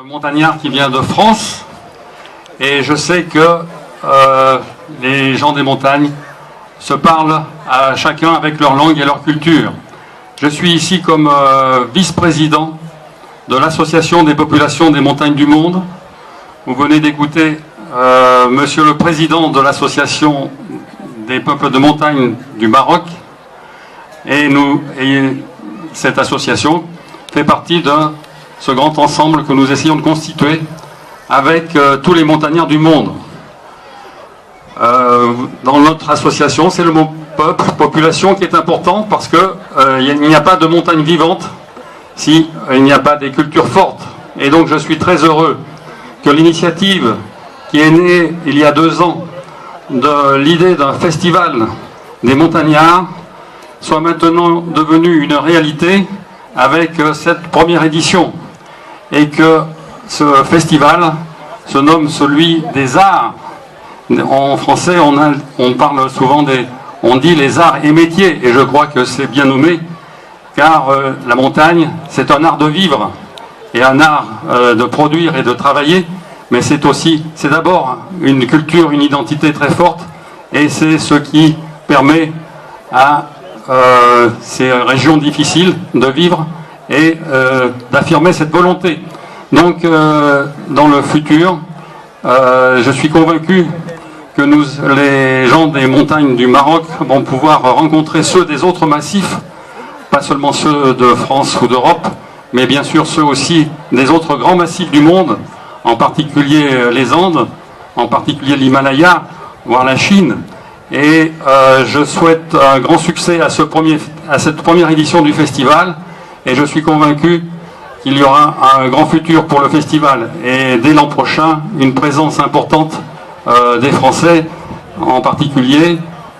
Montagnard qui vient de France, et je sais que les gens des montagnes se parlent à chacun avec leur langue et leur culture. Je suis ici comme vice-président de l'Association des populations des montagnes du monde. Vous venez d'écouter monsieur le président de l'Association des peuples de montagne du Maroc, et cette association fait partie de ce grand ensemble que nous essayons de constituer avec tous les montagnards du monde. Dans notre association, c'est le mot peuple, population qui est important, parce qu'il n'y a pas de montagne vivante s'il n'y a pas des cultures fortes. Et donc je suis très heureux que l'initiative qui est née il y a 2 ans de l'idée d'un festival des montagnards soit maintenant devenue une réalité avec cette première édition, et que ce festival se nomme celui des arts. En français, on parle souvent on dit les arts et métiers, et je crois que c'est bien nommé, car la montagne, c'est un art de vivre, et un art de produire et de travailler, mais c'est d'abord une culture, une identité très forte, et c'est ce qui permet à ces régions difficiles de vivre et d'affirmer cette volonté. Donc dans le futur, je suis convaincu que les gens des montagnes du Maroc vont pouvoir rencontrer ceux des autres massifs, pas seulement ceux de France ou d'Europe, mais bien sûr ceux aussi des autres grands massifs du monde, en particulier les Andes, en particulier l'Himalaya, voire la Chine. Et je souhaite un grand succès à cette première édition du festival, et je suis convaincu qu'il y aura un grand futur pour le festival, et dès l'an prochain, une présence importante des Français, en particulier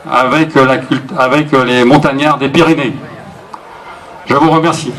avec les montagnards des Pyrénées. Je vous remercie.